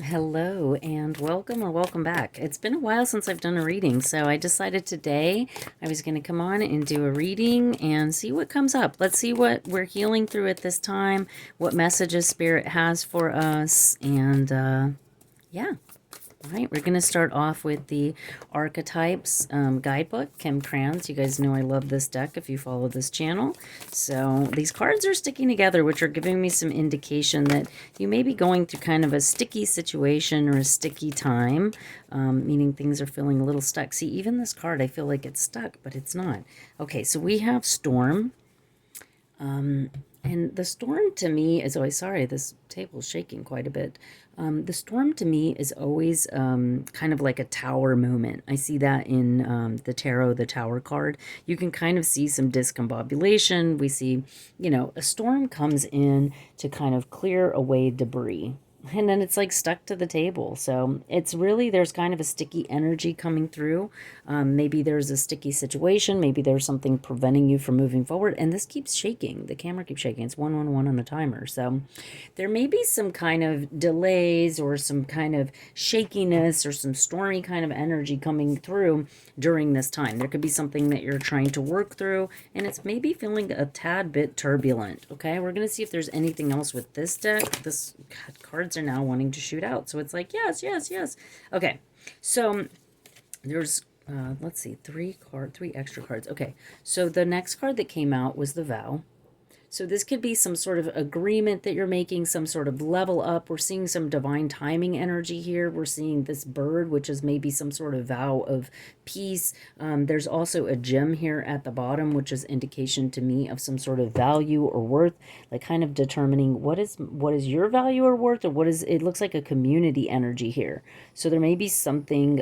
Hello and welcome or welcome back. It's been a while since I've done a reading, so I decided today I was going to come on and do a reading and see what comes up. Let's see what we're healing through at this time, what messages Spirit has for us, and yeah. All right, we're going to start off with the Archetypes guidebook, Kim Kranz. You guys know I love this deck if you follow this channel. So these cards are sticking together, which are giving me some indication that you may be going through kind of a sticky situation or a sticky time, meaning things are feeling a little stuck. See, even this card, I feel like it's stuck, but it's not. Okay, so we have Storm. And the storm to me is always, sorry, this table's shaking quite a bit. The storm to me is always kind of like a tower moment. I see that in the tarot, the tower card. You can kind of see some discombobulation. We see, a storm comes in to kind of clear away debris. And then it's like stuck to the table. So it's really, there's kind of a sticky energy coming through. Maybe there's a sticky situation. Maybe there's something preventing you from moving forward. And this keeps shaking. The camera keeps shaking. It's 111 on the timer. So there may be some kind of delays or some kind of shakiness or some stormy kind of energy coming through during this time. There could be something that you're trying to work through and it's maybe feeling a tad bit turbulent. Okay, we're going to see if there's anything else with this deck. This cards are now wanting to shoot out. So it's like, yes, yes, yes. Okay, so there's let's see, three extra cards. Okay, so the next card that came out was the vow. So this could be some sort of agreement that you're making, some sort of level up. We're seeing some divine timing energy here. We're seeing this bird, which is maybe some sort of vow of peace. There's also a gem here at the bottom, which is indication to me of some sort of value or worth, like kind of determining what is your value or worth, or what is, it looks like a community energy here. So there may be something,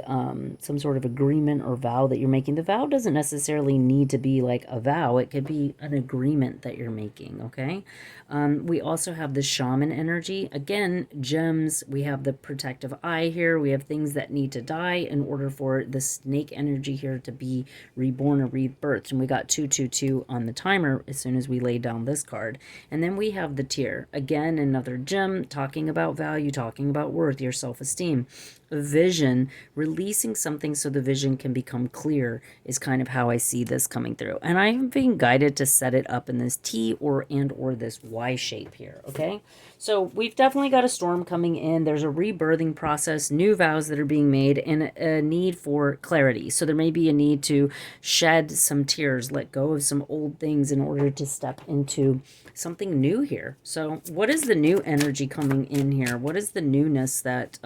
some sort of agreement or vow that you're making. The vow doesn't necessarily need to be like a vow. It could be an agreement that you're making. Okay, we also have the shaman energy. Again, gems. We have the protective eye here. We have things that need to die in order for the snake energy here to be reborn or rebirthed. And we got 222 on the timer as soon as we lay down this card. And then we have the tear. Again, another gem talking about value, talking about worth, your self-esteem. Vision, releasing something so the vision can become clear is kind of how I see this coming through. And I'm being guided to set it up in this T or this Y shape here, okay? So we've definitely got a storm coming in. There's a rebirthing process, new vows that are being made, and a need for clarity. So there may be a need to shed some tears, let go of some old things in order to step into something new here. So what is the new energy coming in here? What is the newness that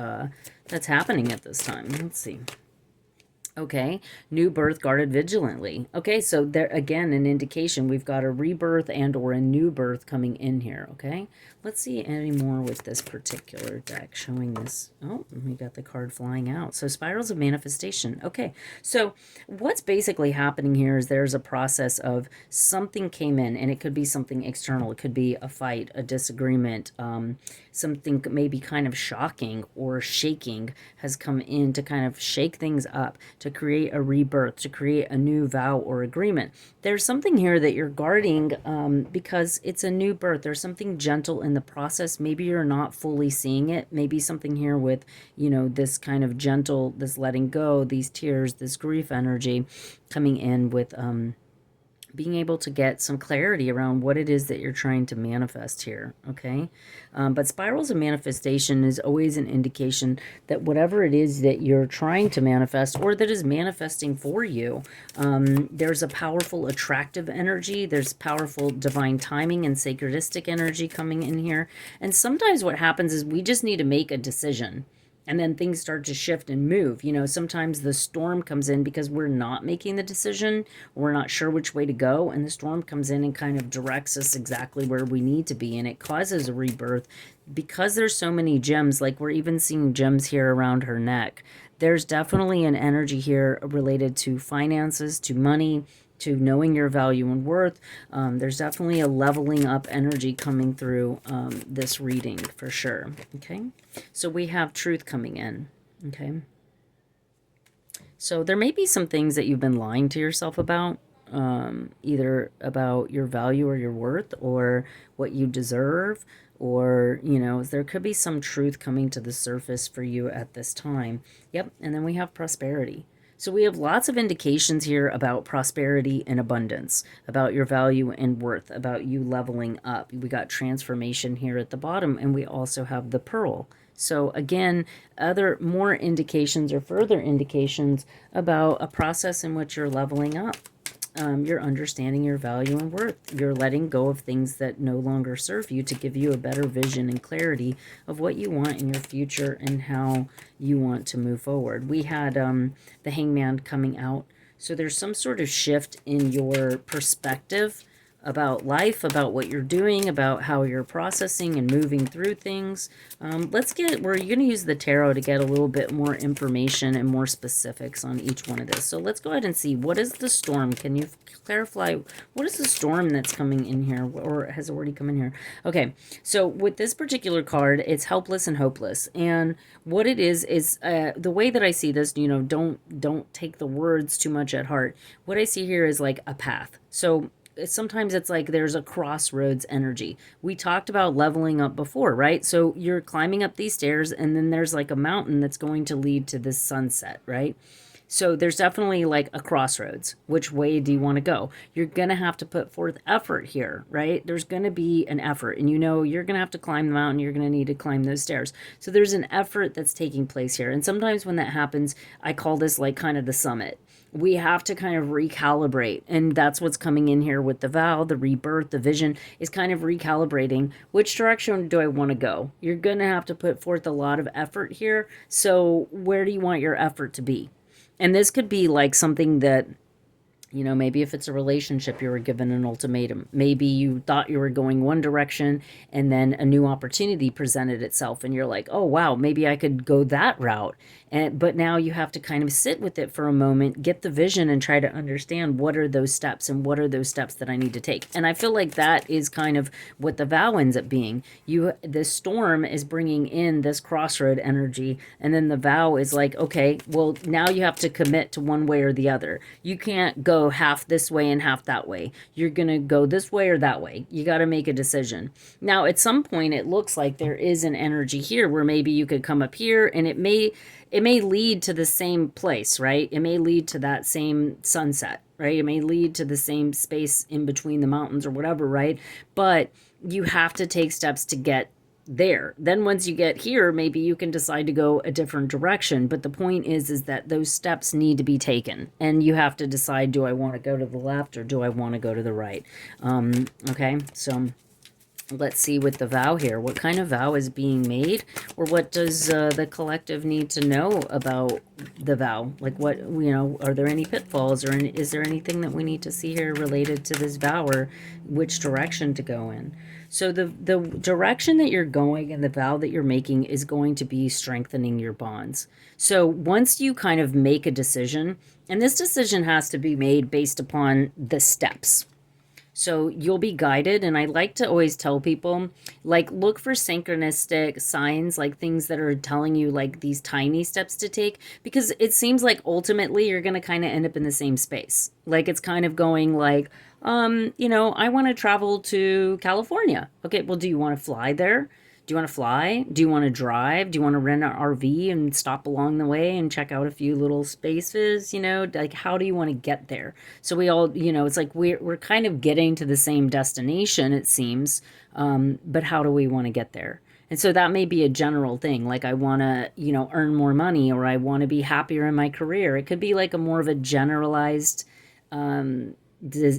that's happening at this time? Let's see. Okay, new birth guarded vigilantly. Okay, so there again an indication we've got a rebirth and or a new birth coming in here. Okay, let's see any more with this particular deck showing this. Oh, we got the card flying out. So spirals of manifestation. Okay, so what's basically happening here is there's a process of something came in, and it could be something external. It could be a fight, a disagreement, something maybe kind of shocking or shaking has come in to kind of shake things up, to create a rebirth, to create a new vow or agreement. There's something here that you're guarding because it's a new birth. There's something gentle in the process. Maybe you're not fully seeing it. Maybe something here with, this kind of gentle, this letting go, these tears, this grief energy coming in with being able to get some clarity around what it is that you're trying to manifest here, okay? But spirals of manifestation is always an indication that whatever it is that you're trying to manifest or that is manifesting for you, there's a powerful attractive energy, there's powerful divine timing and sacredistic energy coming in here. And sometimes what happens is we just need to make a decision. And then things start to shift and move. Sometimes the storm comes in because we're not making the decision. We're not sure which way to go. And the storm comes in and kind of directs us exactly where we need to be. And it causes a rebirth because there's so many gems. Like we're even seeing gems here around her neck. There's definitely an energy here related to finances, to money, to knowing your value and worth. There's definitely a leveling up energy coming through this reading for sure. Okay, so we have truth coming in. Okay, so there may be some things that you've been lying to yourself about, either about your value or your worth or what you deserve, or, there could be some truth coming to the surface for you at this time. Yep. And then we have prosperity. So we have lots of indications here about prosperity and abundance, about your value and worth, about you leveling up. We got transformation here at the bottom, and we also have the pearl. So again, other more indications or further indications about a process in which you're leveling up. You're understanding your value and worth. You're letting go of things that no longer serve you to give you a better vision and clarity of what you want in your future and how you want to move forward. We had the hangman coming out. So there's some sort of shift in your perspective about life, about what you're doing, about how you're processing and moving through things. We're going to use the tarot to get a little bit more information and more specifics on each one of this. So let's go ahead and see, what is the storm? Can you clarify, what is the storm that's coming in here or has already come in here? Okay, so with this particular card, it's helpless and hopeless. And what it is the way that I see this, don't take the words too much at heart. What I see here is like a path. So sometimes it's like there's a crossroads energy. We talked about leveling up before, right? So you're climbing up these stairs and then there's like a mountain that's going to lead to this sunset, right? So there's definitely like a crossroads. Which way do you want to go? You're going to have to put forth effort here, right? There's going to be an effort, and you're going to have to climb the mountain. You're going to need to climb those stairs. So there's an effort that's taking place here. And sometimes when that happens, I call this like kind of the summit. We have to kind of recalibrate, and that's what's coming in here with the vow, the rebirth, the vision is kind of recalibrating. Which direction do I want to go? You're going to have to put forth a lot of effort here. So where do you want your effort to be? And this could be like something that, maybe if it's a relationship, you were given an ultimatum. Maybe you thought you were going one direction and then a new opportunity presented itself and you're like, oh, wow, maybe I could go that route. But now you have to kind of sit with it for a moment, get the vision and try to understand what are those steps and what are those steps that I need to take. And I feel like that is kind of what the vow ends up being. The storm is bringing in this crossroad energy, and then the vow is like, okay, well, now you have to commit to one way or the other. You can't go half this way and half that way. You're going to go this way or that way. You got to make a decision. Now, at some point, it looks like there is an energy here where maybe you could come up here and it may lead to the same place, right? It may lead to that same sunset, right? It may lead to the same space in between the mountains or whatever, right? But you have to take steps to get there. Then once you get here, maybe you can decide to go a different direction. But the point is that those steps need to be taken. And you have to decide, do I want to go to the left or do I want to go to the right? Okay, so let's see with the vow here. What kind of vow is being made? Or what does the collective need to know about the vow? Like what, are there any pitfalls or is there anything that we need to see here related to this vow or which direction to go in? So the direction that you're going and the vow that you're making is going to be strengthening your bonds. So once you kind of make a decision, and this decision has to be made based upon the steps. So you'll be guided, and I like to always tell people, like, look for synchronistic signs, like things that are telling you like these tiny steps to take, because it seems like ultimately you're going to kind of end up in the same space. Like it's kind of going like, I want to travel to California. Okay, well, do you want to fly there? Do you want to fly? Do you want to drive? Do you want to rent an RV and stop along the way and check out a few little spaces? Like how do you want to get there? So we all, it's like we're kind of getting to the same destination, it seems, but how do we want to get there? And so that may be a general thing, like I want to, earn more money, or I want to be happier in my career. It could be like a more of a generalized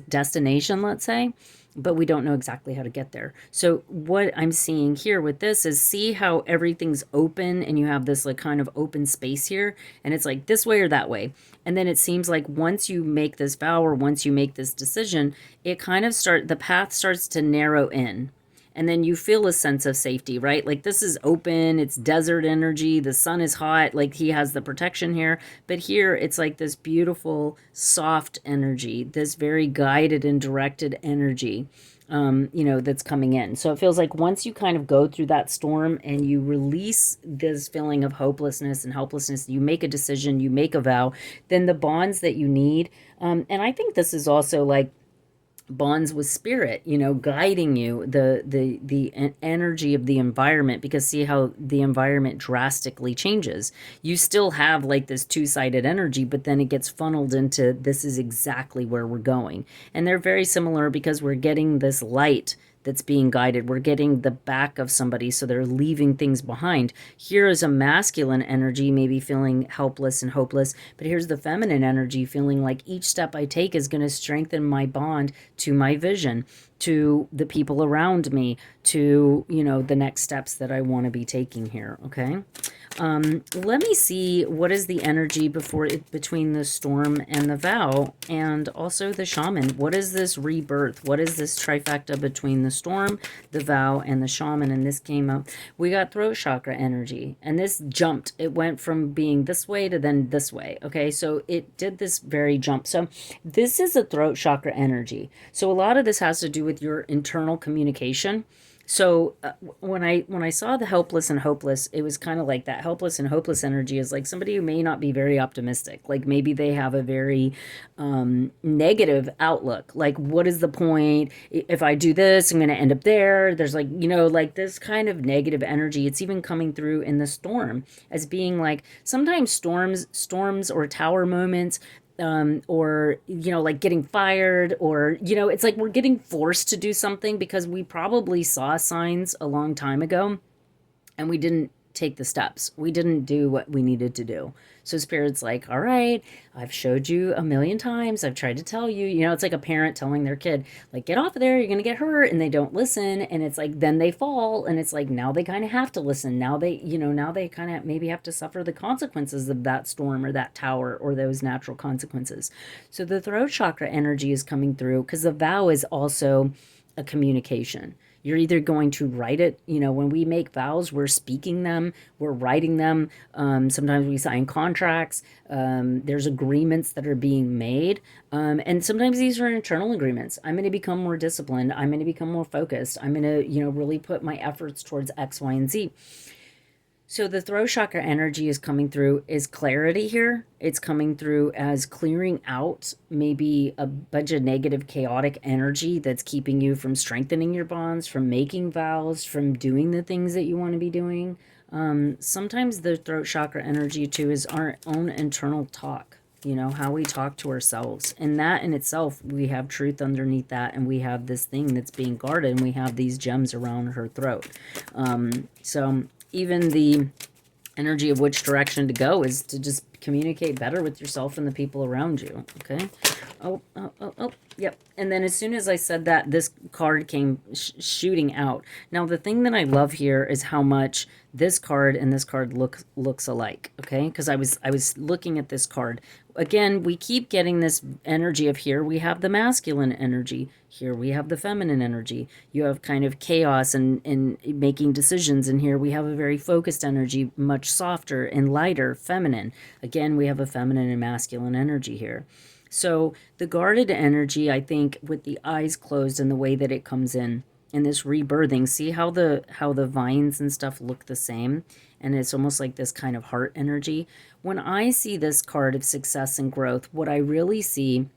destination, let's say, but we don't know exactly how to get there. So what I'm seeing here with this is, see how everything's open and you have this like kind of open space here, and it's like this way or that way. And then it seems like once you make this vow or once you make this decision, it kind of the path starts to narrow in. And then you feel a sense of safety, right? Like this is open, it's desert energy, the sun is hot, like he has the protection here. But here it's like this beautiful, soft energy, this very guided and directed energy, that's coming in. So it feels like once you kind of go through that storm and you release this feeling of hopelessness and helplessness, you make a decision, you make a vow, then the bonds that you need. And I think this is also like, bonds with spirit, guiding you, the energy of the environment, because see how the environment drastically changes. You still have like this two-sided energy, but then it gets funneled into, this is exactly where we're going. And they're very similar because we're getting this light that's being guided. We're getting the back of somebody, so they're leaving things behind. Here is a masculine energy, maybe feeling helpless and hopeless, but here's the feminine energy feeling like each step I take is going to strengthen my bond to my vision, to the people around me, to, the next steps that I want to be taking here, okay? Let me see what is the energy between the storm and the vow, and also the shaman. What is this rebirth? What is this trifecta between the storm, the vow, and the shaman? And this came up. We got throat chakra energy, and this jumped. It went from being this way to then this way. Okay, so it did this very jump. So this is a throat chakra energy. So a lot of this has to do with your internal communication. So when I saw the helpless and hopeless, it was kind of like that helpless and hopeless energy is like somebody who may not be very optimistic. Like maybe they have a very negative outlook. Like, what is the point? If I do this, I'm going to end up there. There's like, like this kind of negative energy. It's even coming through in the storm as being like sometimes storms or tower moments, or like getting fired, or it's like we're getting forced to do something because we probably saw signs a long time ago and we didn't take the steps. We didn't do what we needed to do. So spirit's like, all right, I've showed you a million times. I've tried to tell you, it's like a parent telling their kid, like, get off of there, you're going to get hurt. And they don't listen. And it's like, then they fall. And it's like, now they kind of have to listen. Now they kind of maybe have to suffer the consequences of that storm or that tower or those natural consequences. So the throat chakra energy is coming through because the vow is also a communication. You're either going to write it, when we make vows, we're speaking them, we're writing them. Sometimes we sign contracts. There's agreements that are being made. And sometimes these are internal agreements. I'm going to become more disciplined. I'm going to become more focused. I'm going to, really put my efforts towards X, Y, and Z. So the throat chakra energy is coming through is clarity here. It's coming through as clearing out maybe a bunch of negative, chaotic energy that's keeping you from strengthening your bonds, from making vows, from doing the things that you want to be doing. Sometimes the throat chakra energy too is our own internal talk, how we talk to ourselves. And that in itself, we have truth underneath that, and we have this thing that's being guarded, and we have these gems around her throat. So even the energy of which direction to go is to just communicate better with yourself and the people around you. Okay. Oh, yep. And then as soon as I said that, this card came shooting out. Now, the thing that I love here is how much this card and this card looks alike. Okay. Because I was looking at this card. Again, we keep getting this energy of here we have the masculine energy. Here we have the feminine energy. You have kind of chaos and making decisions. And here we have a very focused energy, much softer and lighter, feminine. Again, we have a feminine and masculine energy here. So the guarded energy, I think, with the eyes closed and the way that it comes in this rebirthing, see how the vines and stuff look the same? And it's almost like this kind of heart energy. When I see this card of success and growth, what I really see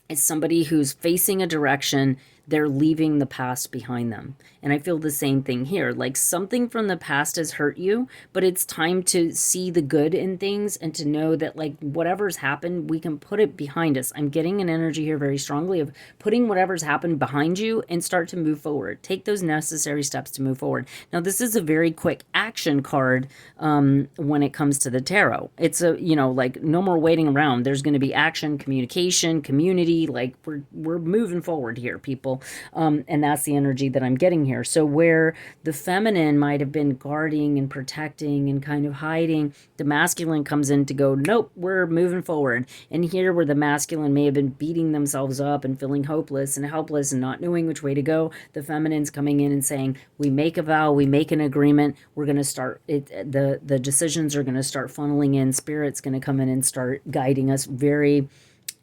is somebody who's facing a direction, they're leaving the past behind them. And I feel the same thing here. Like something from the past has hurt you, but it's time to see the good in things and to know that like whatever's happened, we can put it behind us. I'm getting an energy here very strongly of putting whatever's happened behind you and start to move forward. Take those necessary steps to move forward. Now, this is a very quick action card when it comes to the tarot. It's a, like no more waiting around. There's going to be action, communication, community. Like we're moving forward here, people. And that's the energy that I'm getting here. So where the feminine might have been guarding and protecting and kind of hiding, the masculine comes in to go, nope, we're moving forward. And here where the masculine may have been beating themselves up and feeling hopeless and helpless and not knowing which way to go, the feminine's coming in and saying, we make a vow, we make an agreement, we're going to start it. The decisions are going to start funneling in. Spirit's going to come in and start guiding us very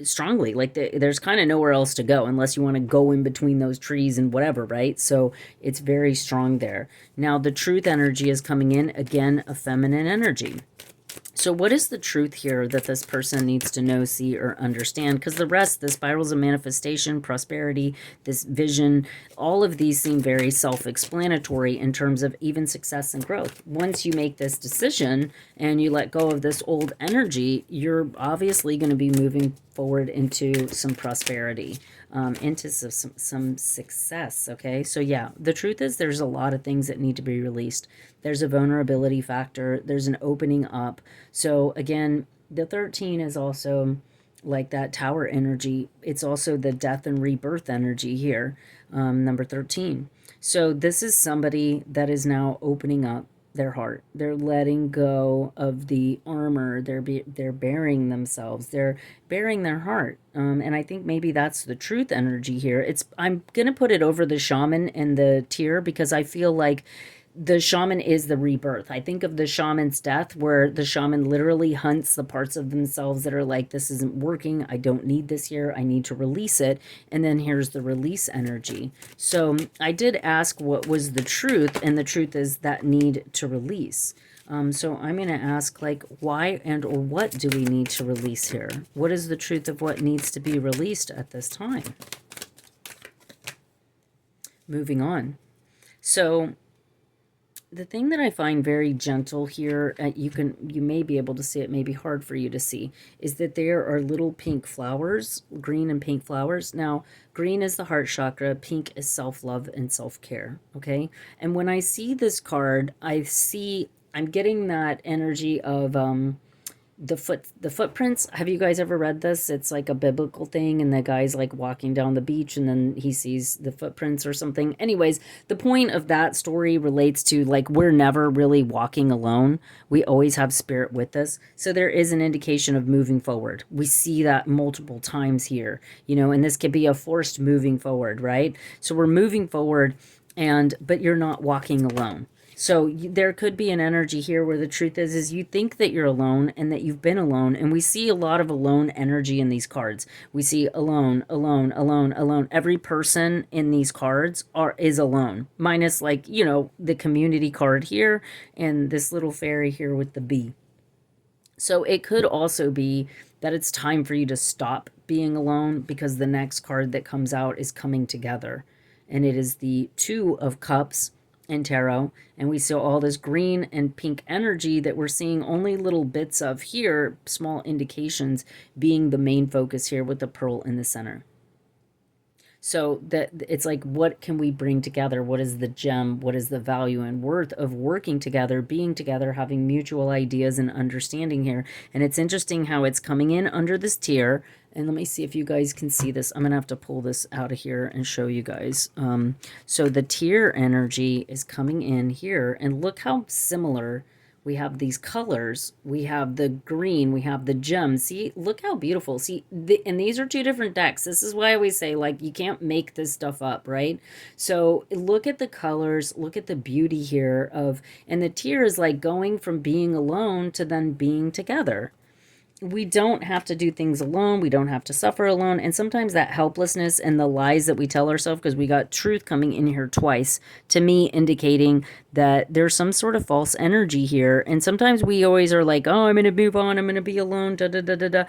strongly. Like there's kind of nowhere else to go unless you want to go in between those trees and whatever, right? So it's very strong there. Now the truth energy is coming in, again, a feminine energy. So what is the truth here that this person needs to know, see, or understand? Because the rest, the spirals of manifestation, prosperity, this vision, all of these seem very self-explanatory in terms of even success and growth. Once you make this decision and you let go of this old energy, you're obviously going to be moving forward into some prosperity, into some success. Okay, so yeah, the truth is there's a lot of things that need to be released. There's a vulnerability factor, there's an opening up. So again, the 13 is also like that tower energy. It's also the death and rebirth energy here, number 13. So this is somebody that is now opening up their heart. They're letting go of the armor. They're bearing themselves. They're bearing their heart. And I think maybe that's the truth energy here. I'm gonna put it over the shaman and the tear because I feel like the shaman is the rebirth. I think of the shaman's death where the shaman literally hunts the parts of themselves that are like, this isn't working. I don't need this here. I need to release it. And then here's the release energy. So I did ask what was the truth, and the truth is that need to release. So I'm going to ask, like, why and or what do we need to release here? What is the truth of what needs to be released at this time? Moving on. So the thing that I find very gentle here, you may be able to see it, may be hard for you to see, is that there are little pink flowers, green and pink flowers. Now, green is the heart chakra, pink is self-love and self-care, okay? And when I see this card, I'm getting that energy of the footprints. Have you guys ever read this? It's like a biblical thing, and the guy's like walking down the beach and then he sees the footprints or something. Anyways, the point of that story relates to, like, we're never really walking alone. We always have spirit with us. So there is an indication of moving forward. We see that multiple times here, and this could be a forced moving forward, right? So we're moving forward, but you're not walking alone. So there could be an energy here where the truth is you think that you're alone and that you've been alone. And we see a lot of alone energy in these cards. We see alone, alone, alone, alone. Every person in these cards is alone, minus, like, the community card here and this little fairy here with the bee. So it could also be that it's time for you to stop being alone, because the next card that comes out is coming together. And it is the Two of Cups in tarot, and we saw all this green and pink energy that we're seeing only little bits of here, small indications, being the main focus here with the pearl in the center. So that it's like, what can we bring together? What is the gem? What is the value and worth of working together, being together, having mutual ideas and understanding here? And it's interesting how it's coming in under this tier. And let me see if you guys can see this. I'm going to have to pull this out of here and show you guys. So the tier energy is coming in here, and look how similar. We have these colors, we have the green, we have the gem. See, look how beautiful. See, and these are two different decks. This is why I always say, like, you can't make this stuff up, right? So look at the colors, look at the beauty here and the tier is like going from being alone to then being together. We don't have to do things alone. We don't have to suffer alone. And sometimes that helplessness and the lies that we tell ourselves, because we got truth coming in here twice, to me indicating that there's some sort of false energy here. And sometimes we always are like, oh, I'm going to move on. I'm going to be alone. Da, da, da, da, da.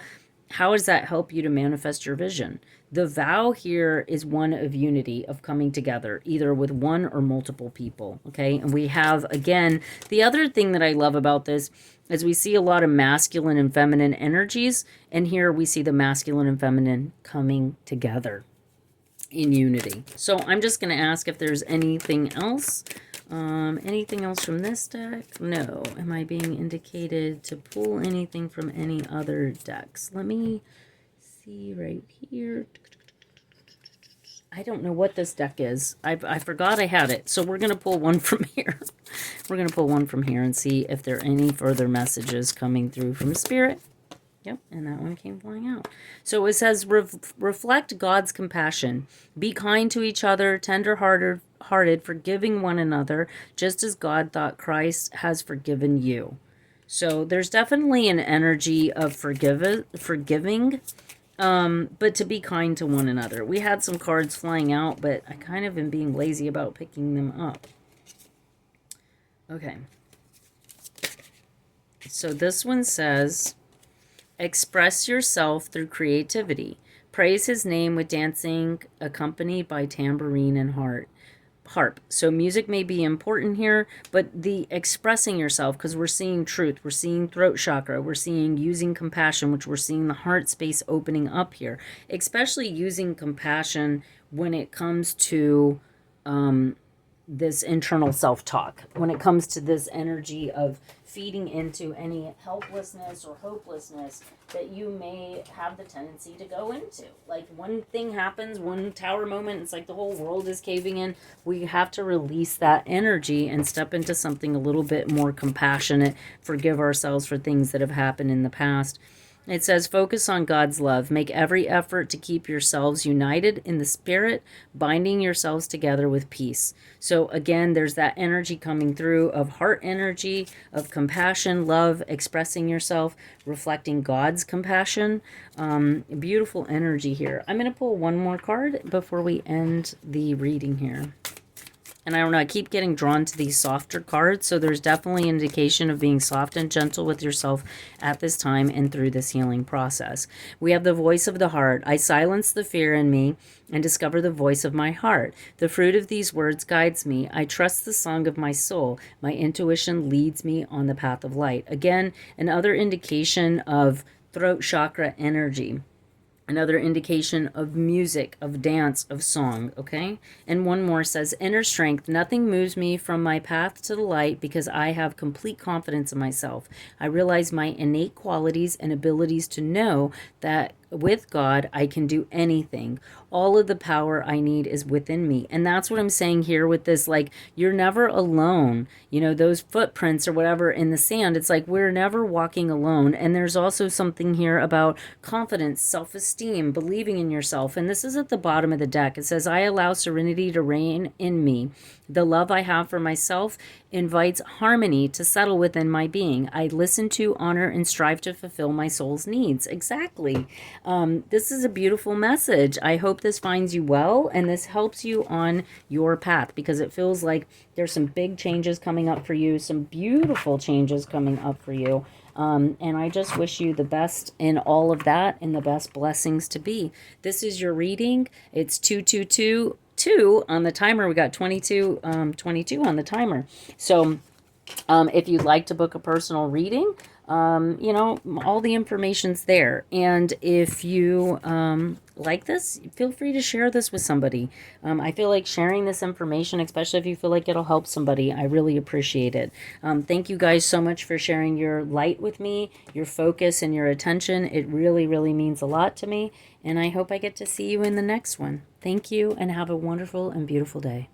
How does that help you to manifest your vision? The vow here is one of unity, of coming together, either with one or multiple people, okay? And we have, again, the other thing that I love about this is we see a lot of masculine and feminine energies, and here we see the masculine and feminine coming together in unity. So I'm just going to ask if there's anything else. Anything else from this deck? No. Am I being indicated to pull anything from any other decks? Let me see right here. I don't know what this deck is. I forgot I had it. So we're going to pull one from here. We're going to pull one from here and see if there are any further messages coming through from Spirit. Yep, and that one came flying out. So it says, reflect God's compassion. Be kind to each other, tender-hearted, forgiving one another, just as God thought Christ has forgiven you. So there's definitely an energy of forgiving, but to be kind to one another. We had some cards flying out, but I kind of am being lazy about picking them up. Okay. So this one says, express yourself through creativity. Praise his name with dancing accompanied by tambourine and harp. So music may be important here, but the expressing yourself, because we're seeing truth, we're seeing throat chakra, we're seeing using compassion, which we're seeing the heart space opening up here, especially using compassion when it comes to this internal self-talk, when it comes to this energy of feeding into any helplessness or hopelessness that you may have the tendency to go into. Like, one thing happens, one tower moment, it's like the whole world is caving in. We have to release that energy and step into something a little bit more compassionate, forgive ourselves for things that have happened in the past. It says, focus on God's love. Make every effort to keep yourselves united in the spirit, binding yourselves together with peace. So again, there's that energy coming through of heart energy, of compassion, love, expressing yourself, reflecting God's compassion. Beautiful energy here. I'm going to pull one more card before we end the reading here. And I don't know, I keep getting drawn to these softer cards. So there's definitely indication of being soft and gentle with yourself at this time and through this healing process. We have the voice of the heart. I silence the fear in me and discover the voice of my heart. The fruit of these words guides me. I trust the song of my soul. My intuition leads me on the path of light. Again, another indication of throat chakra energy. Another indication of music, of dance, of song, okay? And one more says, inner strength. Nothing moves me from my path to the light because I have complete confidence in myself. I realize my innate qualities and abilities to know that with God, I can do anything. All of the power I need is within me. And that's what I'm saying here with this, like, you're never alone. You know, those footprints or whatever in the sand, it's like we're never walking alone. And there's also something here about confidence, self-esteem, believing in yourself. And this is at the bottom of the deck. It says, I allow serenity to reign in me. The love I have for myself invites harmony to settle within my being. I listen to, honor, and strive to fulfill my soul's needs. Exactly. This is a beautiful message. I hope this finds you well and this helps you on your path, because it feels like there's some big changes coming up for you, some beautiful changes coming up for you. And I just wish you the best in all of that and the best blessings to be. This is your reading. It's 222. On the timer. We got 22 on the timer. So if you'd like to book a personal reading, you know, all the information's there. And if you like this, feel free to share this with somebody. I feel like sharing this information, especially if you feel like it'll help somebody, I really appreciate it. Thank you guys so much for sharing your light with me, your focus and your attention. It really, really means a lot to me. And I hope I get to see you in the next one. Thank you and have a wonderful and beautiful day.